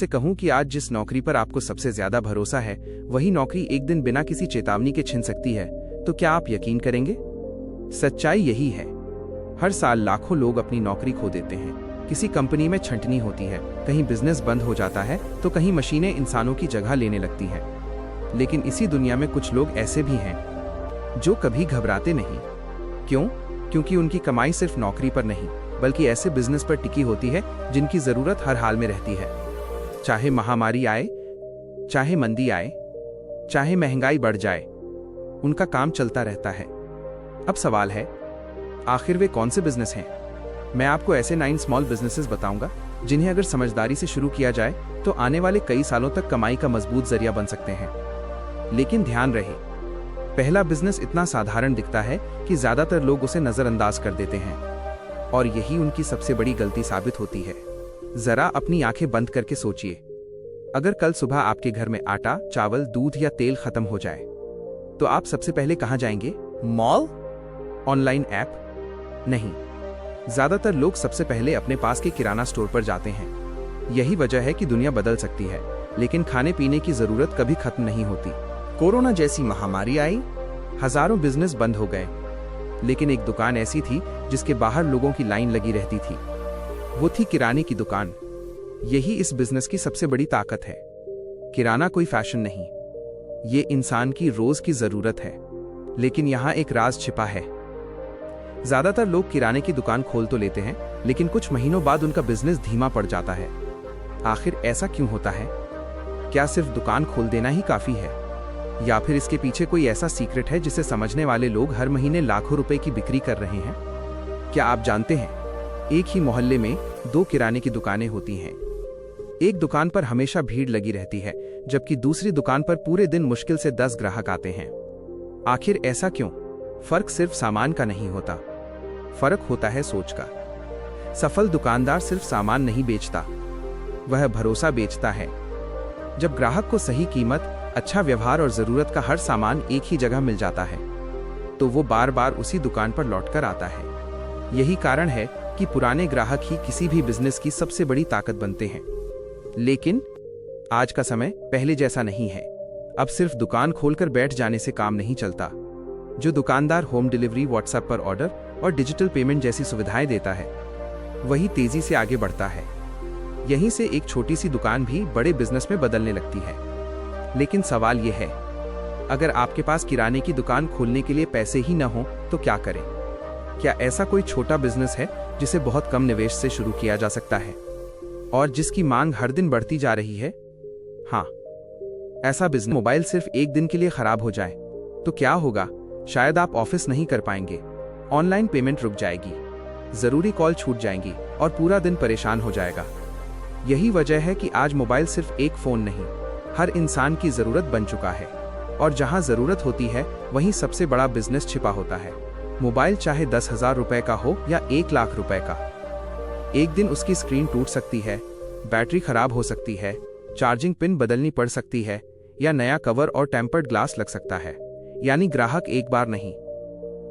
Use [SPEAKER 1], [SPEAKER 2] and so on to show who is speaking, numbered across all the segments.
[SPEAKER 1] आपसे कहूं कि आज जिस नौकरी पर आपको सबसे ज्यादा भरोसा है, वही नौकरी एक दिन बिना किसी चेतावनी के छिन सकती है, तो क्या आप यकीन करेंगे? सच्चाई यही है। हर साल लाखों लोग अपनी नौकरी खो देते हैं। किसी कंपनी में छंटनी होती है, कहीं बिजनेस बंद हो जाता है, तो कहीं मशीनें इंसानों की जगह लेने लगती हैं। लेकिन इसी दुनिया में कुछ लोग ऐसे भी हैं जो कभी घबराते नहीं। क्यों? क्योंकि उनकी कमाई सिर्फ नौकरी पर नहीं, बल्कि ऐसे बिजनेस पर टिकी होती है जिनकी जरूरत हर हाल में रहती है। चाहे महामारी आए, चाहे मंदी आए, चाहे महंगाई बढ़ जाए, उनका काम चलता रहता है। अब सवाल है, आखिर वे कौन से बिजनेस हैं? मैं आपको ऐसे 9 स्मॉल बिजनेसेस बताऊंगा जिन्हें अगर समझदारी से शुरू किया जाए तो आने वाले कई सालों तक कमाई का मजबूत जरिया बन सकते हैं। लेकिन ध्यान रहे, पहला बिजनेस इतना साधारण दिखता है कि ज्यादातर लोग उसे नजरअंदाज कर देते हैं, और यही उनकी सबसे बड़ी गलती साबित होती है। जरा अपनी आंखें बंद करके सोचिए, अगर कल सुबह आपके घर में आटा, चावल, दूध या तेल खत्म हो जाए तो आप सबसे पहले कहां जाएंगे? मॉल? Online app? नहीं, ज्यादातर लोग सबसे पहले अपने पास के किराना स्टोर पर जाते हैं। यही वजह है कि दुनिया बदल सकती है, लेकिन खाने पीने की जरूरत कभी खत्म नहीं होती। कोरोना जैसी महामारी आई, हजारों बिजनेस बंद हो गए, लेकिन एक दुकान ऐसी थी जिसके बाहर लोगों की लाइन लगी रहती थी। वो थी किराने की दुकान। यही इस बिजनेस की सबसे बड़ी ताकत है। किराना कोई फैशन नहीं, ये इंसान की रोज की जरूरत है। लेकिन यहाँ एक राज छिपा है। ज्यादातर लोग किराने की दुकान खोल तो लेते हैं, लेकिन कुछ महीनों बाद उनका बिजनेस धीमा पड़ जाता है। आखिर ऐसा क्यों होता है? क्या सिर्फ दुकान खोल देना ही काफी है, या फिर इसके पीछे कोई ऐसा सीक्रेट है जिसे समझने वाले लोग हर महीने लाखों रुपए की बिक्री कर रहे हैं? क्या आप जानते हैं, एक ही मोहल्ले में 2 किराने की दुकानें होती हैं। एक दुकान पर हमेशा भीड़ लगी रहती है, जबकि दूसरी दुकान पर पूरे दिन मुश्किल से 10 ग्राहक आते हैं। आखिर ऐसा क्यों? फर्क सिर्फ सामान का नहीं होता, फर्क होता है सोच का। सफल दुकानदार सिर्फ सामान नहीं बेचता, वह भरोसा बेचता है। जब ग्राहक को सही कीमत, अच्छा व्यवहार और जरूरत का हर सामान एक ही जगह मिल जाता है, तो वो बार बार उसी दुकान पर लौटकर आता है। यही कारण है कि पुराने ग्राहक ही किसी भी बिजनेस की सबसे बड़ी ताकत बनते हैं। लेकिन आज का समय पहले जैसा नहीं है। अब सिर्फ दुकान खोलकर बैठ जाने से काम नहीं चलता। जो दुकानदार होम डिलीवरी, व्हाट्सएप पर ऑर्डर और डिजिटल पेमेंट जैसी सुविधाएं देता है, वही तेजी से आगे बढ़ता है। यहीं से एक छोटी सी दुकान भी बड़े बिजनेस में बदलने लगती है। लेकिन सवाल यह है, अगर आपके पास किराने की दुकान खोलने के लिए पैसे ही न हो तो क्या करें? क्या ऐसा कोई छोटा बिजनेस है जिसे बहुत कम निवेश से शुरू किया जा सकता है और जिसकी मांग हर दिन बढ़ती जा रही है? हाँ, ऐसा बिजनेस। मोबाइल सिर्फ एक दिन के लिए खराब हो जाए तो क्या होगा? शायद आप ऑफिस नहीं कर पाएंगे, ऑनलाइन पेमेंट रुक जाएगी, जरूरी कॉल छूट जाएंगी और पूरा दिन परेशान हो जाएगा। यही वजह है कि आज मोबाइल सिर्फ एक फोन नहीं, हर इंसान की जरूरत बन चुका है। और जहां जरूरत होती है, वहीं सबसे बड़ा बिजनेस छिपा होता है। मोबाइल चाहे 10,000 रुपए का हो या 1 लाख रुपए का, एक दिन उसकी स्क्रीन टूट सकती है, बैटरी खराब हो सकती है, चार्जिंग पिन बदलनी पड़ सकती है, या नया कवर और टेम्पर्ड ग्लास लग सकता है। यानी ग्राहक एक बार नहीं,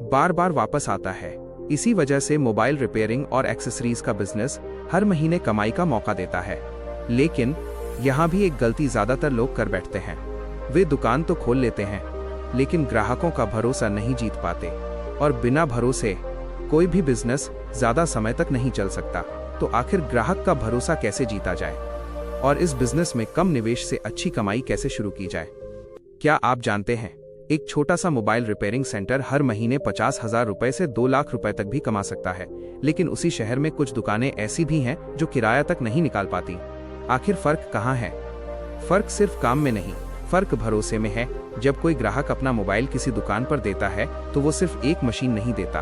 [SPEAKER 1] बार बार वापस आता है। इसी वजह से मोबाइल रिपेयरिंग और एक्सेसरीज का बिजनेस हर महीने कमाई का मौका देता है। लेकिन यहाँ भी एक गलती ज्यादातर लोग कर बैठते हैं। वे दुकान तो खोल लेते हैं, लेकिन ग्राहकों का भरोसा नहीं जीत पाते। और बिना भरोसे कोई भी बिजनेस ज्यादा समय तक नहीं चल सकता। तो आखिर ग्राहक का भरोसा कैसे जीता जाए और इस बिजनेस में कम निवेश से अच्छी कमाई कैसे शुरू की जाए? क्या आप जानते हैं, एक छोटा सा मोबाइल रिपेयरिंग सेंटर हर महीने 50,000 रुपए से 2 लाख रुपए तक भी कमा सकता है। लेकिन उसी शहर में कुछ दुकानें ऐसी भी हैं जो किराया तक नहीं निकाल पाती। आखिर फर्क कहाँ है? फर्क सिर्फ काम में नहीं, फर्क भरोसे में है। जब कोई ग्राहक अपना मोबाइल किसी दुकान पर देता है, तो वो सिर्फ एक मशीन नहीं देता,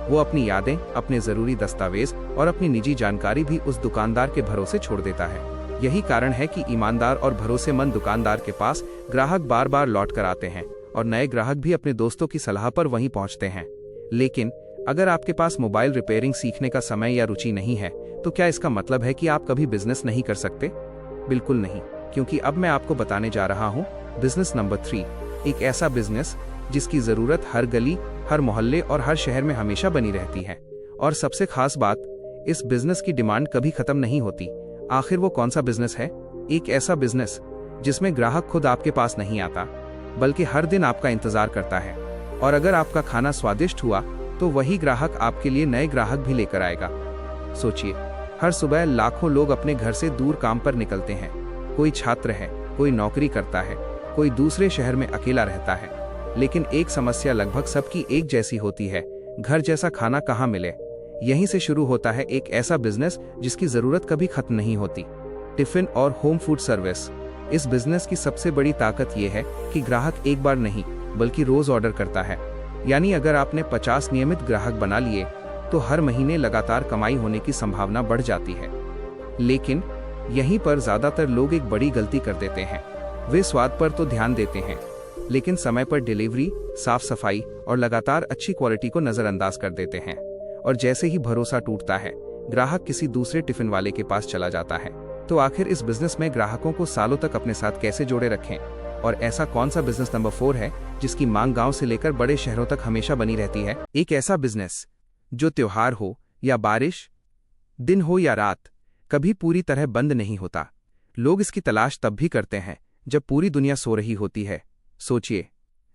[SPEAKER 1] वो अपनी यादें, अपने जरूरी दस्तावेज और अपनी निजी जानकारी भी उस दुकानदार के भरोसे छोड़ देता है। यही कारण है कि ईमानदार और भरोसेमंद दुकानदार के पास ग्राहक बार बार लौट कर आते हैं और नए ग्राहक भी अपने दोस्तों की सलाह पर वहीं पहुंचते हैं। लेकिन अगर आपके पास मोबाइल रिपेयरिंग सीखने का समय या रुचि नहीं है, तो क्या इसका मतलब है कि आप कभी बिजनेस नहीं कर सकते? बिल्कुल नहीं, क्योंकि अब मैं आपको बताने जा रहा हूँ बिजनेस नंबर 3, एक ऐसा बिजनेस जिसकी जरूरत हर गली, हर मोहल्ले और हर शहर में हमेशा बनी रहती है। और सबसे खास बात, इस बिजनेस की डिमांड कभी खत्म नहीं होती। आखिर वो कौन सा बिजनेस है? एक ऐसा बिजनेस जिसमें ग्राहक खुद आपके पास नहीं आता, बल्कि हर दिन आपका इंतजार करता है, और अगर आपका खाना स्वादिष्ट हुआ तो वही ग्राहक आपके लिए नए ग्राहक भी लेकर आएगा। सोचिए, हर सुबह लाखों लोग अपने घर से दूर काम पर निकलते हैं। कोई छात्र है, कोई नौकरी करता है, कोई दूसरे शहर में अकेला रहता है, लेकिन एक समस्या लगभग सबकी एक जैसी होती है, घर जैसा खाना कहाँ मिले। यहीं से शुरू होता है एक ऐसा बिजनेस जिसकी जरूरत कभी खत्म नहीं होती, टिफिन और होम फूड सर्विस। इस बिजनेस की सबसे बड़ी ताकत यह है कि ग्राहक एक बार नहीं बल्कि रोज ऑर्डर करता है। यानी अगर आपने 50 नियमित ग्राहक बना लिए तो हर महीने लगातार कमाई होने की संभावना बढ़ जाती है। लेकिन यहीं पर ज्यादातर लोग एक बड़ी गलती कर देते हैं। वे स्वाद पर तो ध्यान देते हैं, लेकिन समय पर डिलीवरी, साफ सफाई और लगातार अच्छी क्वालिटी को नजरअंदाज कर देते हैं। और जैसे ही भरोसा टूटता है, ग्राहक किसी दूसरे टिफिन वाले के पास चला जाता है। तो आखिर इस बिजनेस में ग्राहकों को सालों तक अपने साथ कैसे जोड़े रखें, और ऐसा कौन सा बिजनेस नंबर 4 है जिसकी मांग गांव से लेकर बड़े शहरों तक हमेशा बनी रहती है? एक ऐसा बिजनेस जो त्योहार हो या बारिश, दिन हो या रात, कभी पूरी तरह बंद नहीं होता। लोग इसकी तलाश तब भी करते हैं जब पूरी दुनिया सो रही होती है। सोचिए,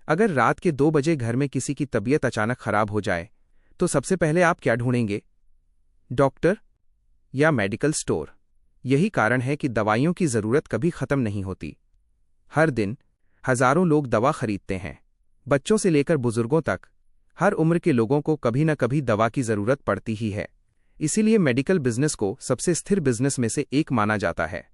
[SPEAKER 1] अगर रात के 2 बजे घर में किसी की तबीयत अचानक खराब हो जाए तो सबसे पहले आप क्या ढूंढेंगे? डॉक्टर या मेडिकल स्टोर? यही कारण है कि दवाइयों की जरूरत कभी खत्म नहीं होती। हर दिन हजारों लोग दवा खरीदते हैं। बच्चों से लेकर बुजुर्गों तक हर उम्र के लोगों को कभी न कभी दवा की जरूरत पड़ती ही है। इसीलिए मेडिकल बिजनेस को सबसे स्थिर बिजनेस में से एक माना जाता है।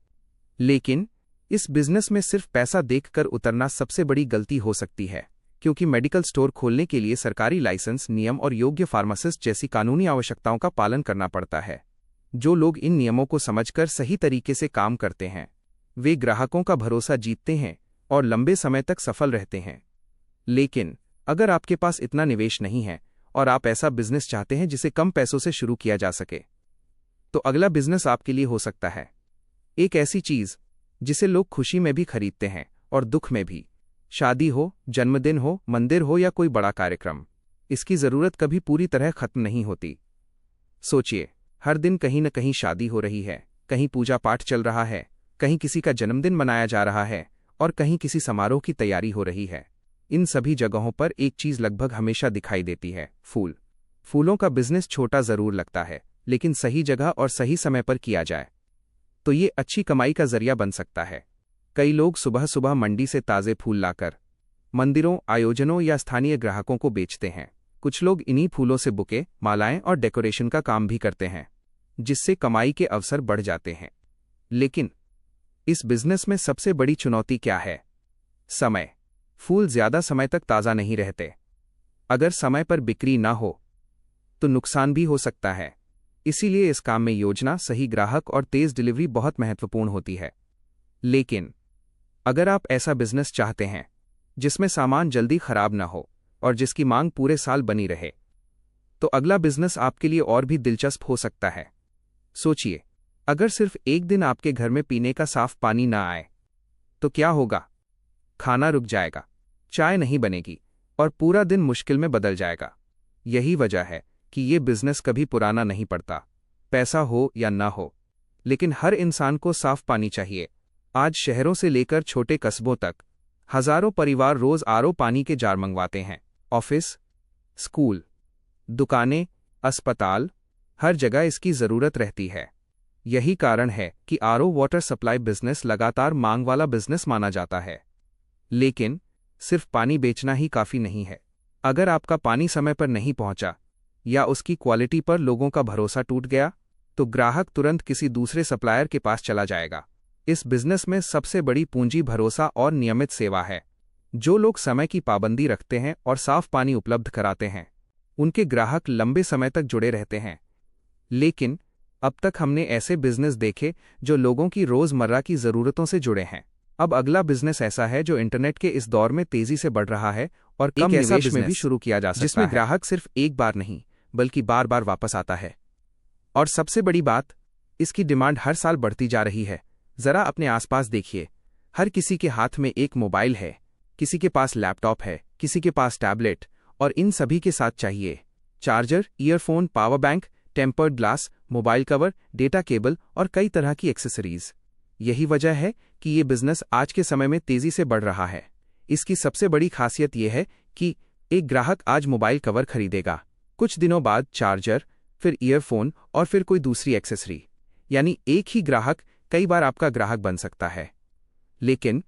[SPEAKER 1] लेकिन इस बिजनेस में सिर्फ पैसा देखकर उतरना सबसे बड़ी गलती हो सकती है, क्योंकि मेडिकल स्टोर खोलने के लिए सरकारी लाइसेंस, नियम और योग्य फार्मासिस्ट जैसी कानूनी आवश्यकताओं का पालन करना पड़ता है। जो लोग इन नियमों को समझकर सही तरीके से काम करते हैं, वे ग्राहकों का भरोसा जीतते हैं और लंबे समय तक सफल रहते हैं। लेकिन अगर आपके पास इतना निवेश नहीं है और आप ऐसा बिजनेस चाहते हैं जिसे कम पैसों से शुरू किया जा सके, तो अगला बिजनेस आपके लिए हो सकता है एक ऐसी चीज जिसे लोग खुशी में भी खरीदते हैं और दुख में भी। शादी हो, जन्मदिन हो, मंदिर हो या कोई बड़ा कार्यक्रम, इसकी जरूरत कभी पूरी तरह खत्म नहीं होती। सोचिए, हर दिन कहीं न कहीं शादी हो रही है, कहीं पूजा पाठ चल रहा है, कहीं किसी का जन्मदिन मनाया जा रहा है और कहीं किसी समारोह की तैयारी हो रही है। इन सभी जगहों पर एक चीज लगभग हमेशा दिखाई देती है, फूल। फूलों का बिजनेस छोटा जरूर लगता है, लेकिन सही जगह और सही समय पर किया जाए तो ये अच्छी कमाई का जरिया बन सकता है। कई लोग सुबह सुबह मंडी से ताजे फूल लाकर मंदिरों, आयोजनों या स्थानीय ग्राहकों को बेचते हैं। कुछ लोग इन्हीं फूलों से बुके, मालाएं और डेकोरेशन का काम भी करते हैं, जिससे कमाई के अवसर बढ़ जाते हैं। लेकिन इस बिजनेस में सबसे बड़ी चुनौती क्या है? समय। फूल ज्यादा समय तक ताज़ा नहीं रहते। अगर समय पर बिक्री ना हो तो नुकसान भी हो सकता है। इसीलिए इस काम में योजना, सही ग्राहक और तेज डिलीवरी बहुत महत्वपूर्ण होती है। लेकिन अगर आप ऐसा बिजनेस चाहते हैं जिसमें सामान जल्दी खराब ना हो और जिसकी मांग पूरे साल बनी रहे, तो अगला बिजनेस आपके लिए और भी दिलचस्प हो सकता है। सोचिए, अगर सिर्फ एक दिन आपके घर में पीने का साफ पानी ना आए तो क्या होगा? खाना रुक जाएगा, चाय नहीं बनेगी और पूरा दिन मुश्किल में बदल जाएगा। यही वजह है कि ये बिजनेस कभी पुराना नहीं पड़ता, पैसा हो या ना हो। लेकिन हर इंसान को साफ पानी चाहिए। आज शहरों से लेकर छोटे कस्बों तक हजारों परिवार रोज आरओ पानी के जार मंगवाते हैं। ऑफिस, स्कूल, दुकानें, अस्पताल, हर जगह इसकी जरूरत रहती है। यही कारण है कि आरओ वाटर सप्लाई बिजनेस लगातार मांग वाला बिजनेस माना जाता है। लेकिन सिर्फ पानी बेचना ही काफी नहीं है। अगर आपका पानी समय पर नहीं पहुंचा या उसकी क्वालिटी पर लोगों का भरोसा टूट गया, तो ग्राहक तुरंत किसी दूसरे सप्लायर के पास चला जाएगा। इस बिजनेस में सबसे बड़ी पूंजी भरोसा और नियमित सेवा है। जो लोग समय की पाबंदी रखते हैं और साफ पानी उपलब्ध कराते हैं, उनके ग्राहक लंबे समय तक जुड़े रहते हैं। लेकिन अब तक हमने ऐसे बिजनेस देखे जो लोगों की रोजमर्रा की जरूरतों से जुड़े हैं। अब अगला बिजनेस ऐसा है जो इंटरनेट के इस दौर में तेजी से बढ़ रहा है और कम निवेश में भी शुरू किया जा सकता है, जिसमें ग्राहक सिर्फ एक बार नहीं बल्कि बार बार वापस आता है। और सबसे बड़ी बात, इसकी डिमांड हर साल बढ़ती जा रही है। जरा अपने आसपास देखिए, हर किसी के हाथ में एक मोबाइल है, किसी के पास लैपटॉप है, किसी के पास टैबलेट, और इन सभी के साथ चाहिए charger, earphone, power bank, tempered glass, mobile cover, data cable और कई तरह की एक्सेसरीज। यही वजह है कि ये बिजनेस आज के समय में तेजी से बढ़ रहा है। इसकी सबसे बड़ी खासियत यह है कि एक ग्राहक आज मोबाइल कवर खरीदेगा, कुछ दिनों बाद चार्जर, फिर ईयरफोन और फिर कोई दूसरी एक्सेसरी। यानी एक ही ग्राहक कई बार आपका ग्राहक बन सकता है। लेकिन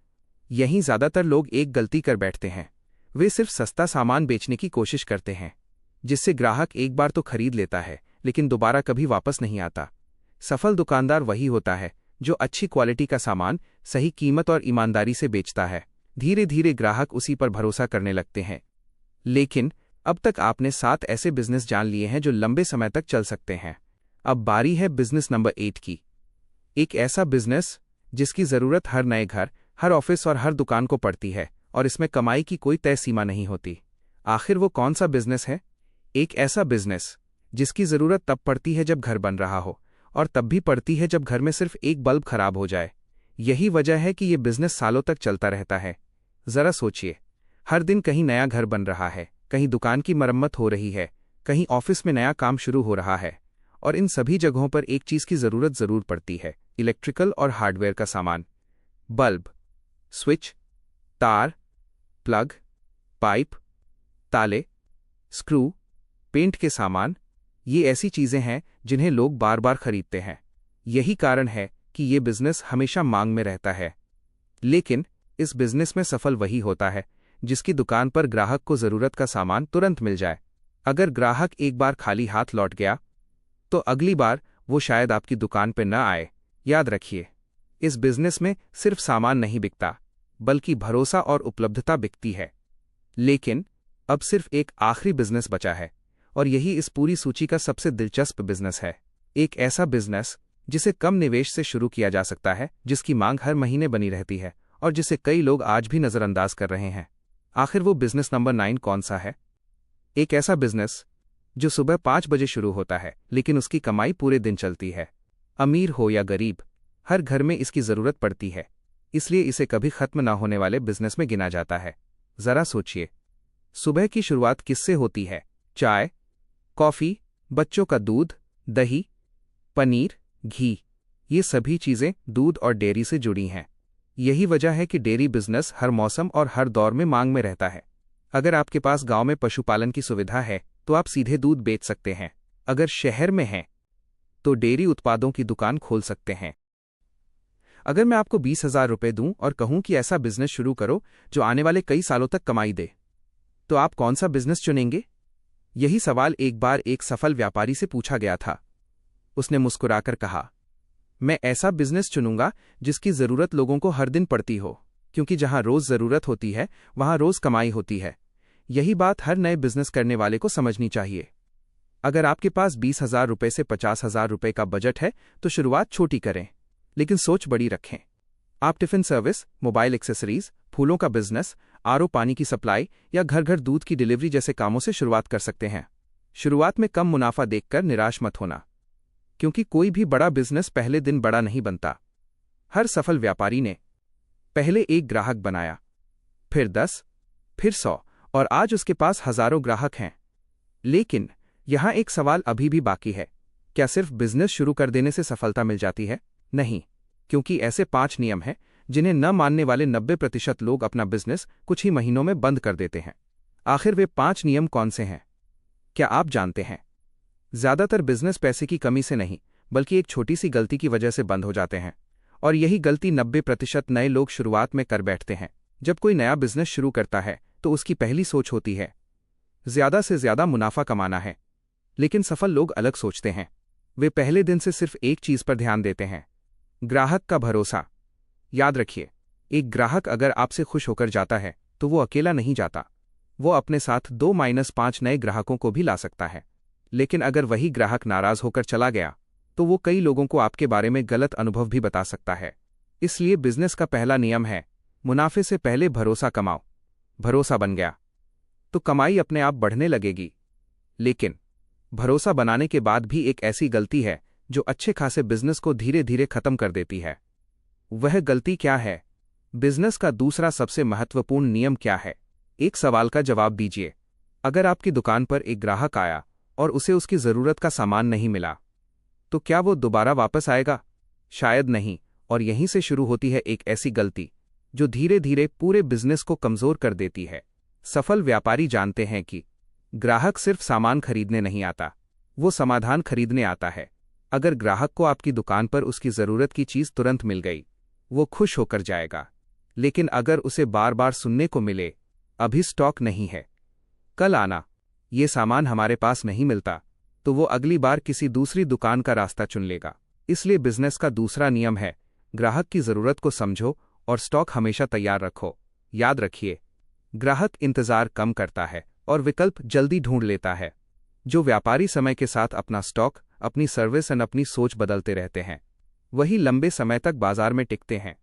[SPEAKER 1] यहीं ज्यादातर लोग एक गलती कर बैठते हैं। वे सिर्फ सस्ता सामान बेचने की कोशिश करते हैं, जिससे ग्राहक एक बार तो खरीद लेता है लेकिन दोबारा कभी वापस नहीं आता। सफल दुकानदार वही होता है जो अच्छी क्वालिटी का सामान सही कीमत और ईमानदारी से बेचता है। धीरे धीरे ग्राहक उसी पर भरोसा करने लगते हैं। लेकिन अब तक आपने 7 ऐसे बिजनेस जान लिए हैं जो लंबे समय तक चल सकते हैं। अब बारी है बिजनेस नंबर 8 की। एक ऐसा बिजनेस जिसकी जरूरत हर नए घर, हर ऑफिस और हर दुकान को पड़ती है, और इसमें कमाई की कोई तय सीमा नहीं होती। आखिर वो कौन सा बिजनेस है? एक ऐसा बिजनेस जिसकी जरूरत तब पड़ती है जब घर बन रहा हो, और तब भी पड़ती है जब घर में सिर्फ एक बल्ब खराब हो जाए। यही वजह है कि ये बिजनेस सालों तक चलता रहता है। जरा सोचिए, हर दिन कहीं नया घर बन रहा है, कहीं दुकान की मरम्मत हो रही है, कहीं ऑफिस में नया काम शुरू हो रहा है, और इन सभी जगहों पर एक चीज की जरूरत जरूर पड़ती है, इलेक्ट्रिकल और हार्डवेयर का सामान। बल्ब, स्विच, तार, प्लग, पाइप, ताले, स्क्रू, पेंट के सामान, ये ऐसी चीजें हैं जिन्हें लोग बार बार खरीदते हैं। यही कारण है कि ये बिजनेस हमेशा मांग में रहता है। लेकिन इस बिजनेस में सफल वही होता है जिसकी दुकान पर ग्राहक को जरूरत का सामान तुरंत मिल जाए। अगर ग्राहक एक बार खाली हाथ लौट गया तो अगली बार वो शायद आपकी दुकान पर न आए। याद रखिए, इस बिजनेस में सिर्फ सामान नहीं बिकता, बल्कि भरोसा और उपलब्धता बिकती है। लेकिन अब सिर्फ एक आखिरी बिजनेस बचा है, और यही इस पूरी सूची का सबसे दिलचस्प बिजनेस है। एक ऐसा बिजनेस जिसे कम निवेश से शुरू किया जा सकता है, जिसकी मांग हर महीने बनी रहती है, और जिसे कई लोग आज भी नजरअंदाज कर रहे हैं। आखिर वो बिजनेस नंबर 9 कौन सा है? एक ऐसा बिजनेस जो सुबह 5 बजे शुरू होता है, लेकिन उसकी कमाई पूरे दिन चलती है। अमीर हो या गरीब, हर घर में इसकी जरूरत पड़ती है, इसलिए इसे कभी खत्म ना होने वाले बिजनेस में गिना जाता है। जरा सोचिए, सुबह की शुरुआत किससे होती है? चाय, कॉफी, बच्चों का दूध, दही, पनीर, घी, ये सभी चीजें दूध और डेयरी से जुड़ी हैं। यही वजह है कि डेयरी बिजनेस हर मौसम और हर दौर में मांग में रहता है। अगर आपके पास गांव में पशुपालन की सुविधा है तो आप सीधे दूध बेच सकते हैं। अगर शहर में हैं तो डेयरी उत्पादों की दुकान खोल सकते हैं। अगर मैं आपको 20,000 रुपए दूं और कहूं कि ऐसा बिजनेस शुरू करो जो आने वाले कई सालों तक कमाई दे, तो आप कौन सा बिजनेस चुनेंगे? यही सवाल एक बार एक सफल व्यापारी से पूछा गया था। उसने मुस्कुराकर कहा, मैं ऐसा बिजनेस चुनूंगा जिसकी जरूरत लोगों को हर दिन पड़ती हो, क्योंकि जहां रोज जरूरत होती है वहां रोज कमाई होती है। यही बात हर नए बिजनेस करने वाले को समझनी चाहिए। अगर आपके पास 20,000 रुपए से 50,000 रुपए का बजट है तो शुरुआत छोटी करें, लेकिन सोच बड़ी रखें। आप टिफिन सर्विस, मोबाइल एक्सेसरीज, फूलों का बिजनेस, आरओ पानी की सप्लाई या घर घर दूध की डिलीवरी जैसे कामों से शुरुआत कर सकते हैं। शुरुआत में कम मुनाफा देखकर निराश मत होना, क्योंकि कोई भी बड़ा बिजनेस पहले दिन बड़ा नहीं बनता। हर सफल व्यापारी ने पहले एक ग्राहक बनाया, फिर 10, फिर 100, और आज उसके पास हजारों ग्राहक हैं। लेकिन यहां एक सवाल अभी भी बाकी है, क्या सिर्फ बिजनेस शुरू कर देने से सफलता मिल जाती है? नहीं, क्योंकि ऐसे 5 नियम हैं जिन्हें न मानने वाले 90% लोग अपना बिजनेस कुछ ही महीनों में बंद कर देते हैं। आखिर वे 5 नियम कौन से हैं? क्या आप जानते हैं? ज्यादातर बिजनेस पैसे की कमी से नहीं, बल्कि एक छोटी सी गलती की वजह से बंद हो जाते हैं, और यही गलती 90% नए लोग शुरुआत में कर बैठते हैं। जब कोई नया बिजनेस शुरू करता है तो उसकी पहली सोच होती है ज्यादा से ज्यादा मुनाफा कमाना है। लेकिन सफल लोग अलग सोचते हैं। वे पहले दिन से सिर्फ एक चीज पर ध्यान देते हैं, ग्राहक का भरोसा। याद रखिए, एक ग्राहक अगर आपसे खुश होकर जाता है तो वो अकेला नहीं जाता, वो अपने साथ 2-5 नए ग्राहकों को भी ला सकता है। लेकिन अगर वही ग्राहक नाराज होकर चला गया तो वो कई लोगों को आपके बारे में गलत अनुभव भी बता सकता है। इसलिए बिजनेस का पहला नियम है, मुनाफे से पहले भरोसा कमाओ। भरोसा बन गया तो कमाई अपने आप बढ़ने लगेगी। लेकिन भरोसा बनाने के बाद भी एक ऐसी गलती है जो अच्छे खासे बिजनेस को धीरे धीरे खत्म कर देती है। वह गलती क्या है? बिजनेस का दूसरा सबसे महत्वपूर्ण नियम क्या है? एक सवाल का जवाब दीजिए। अगर आपकी दुकान पर एक ग्राहक आया और उसे उसकी जरूरत का सामान नहीं मिला, तो क्या वो दोबारा वापस आएगा? शायद नहीं, और यहीं से शुरू होती है एक ऐसी गलती जो धीरे धीरे पूरे बिजनेस को कमजोर कर देती है। सफल व्यापारी जानते हैं कि ग्राहक सिर्फ सामान खरीदने नहीं आता, वो समाधान खरीदने आता है। अगर ग्राहक को आपकी दुकान पर उसकी जरूरत की चीज तुरंत मिल गई, वो खुश होकर जाएगा। लेकिन अगर उसे बार बार सुनने को मिले, अभी स्टॉक नहीं है, कल आना, ये सामान हमारे पास नहीं मिलता, तो वो अगली बार किसी दूसरी दुकान का रास्ता चुन लेगा। इसलिए बिजनेस का दूसरा नियम है, ग्राहक की जरूरत को समझो और स्टॉक हमेशा तैयार रखो। याद रखिए, ग्राहक इंतजार कम करता है और विकल्प जल्दी ढूंढ लेता है। जो व्यापारी समय के साथ अपना स्टॉक, अपनी सर्विस और अपनी सोच बदलते रहते हैं, वही लंबे समय तक बाजार में टिकते हैं।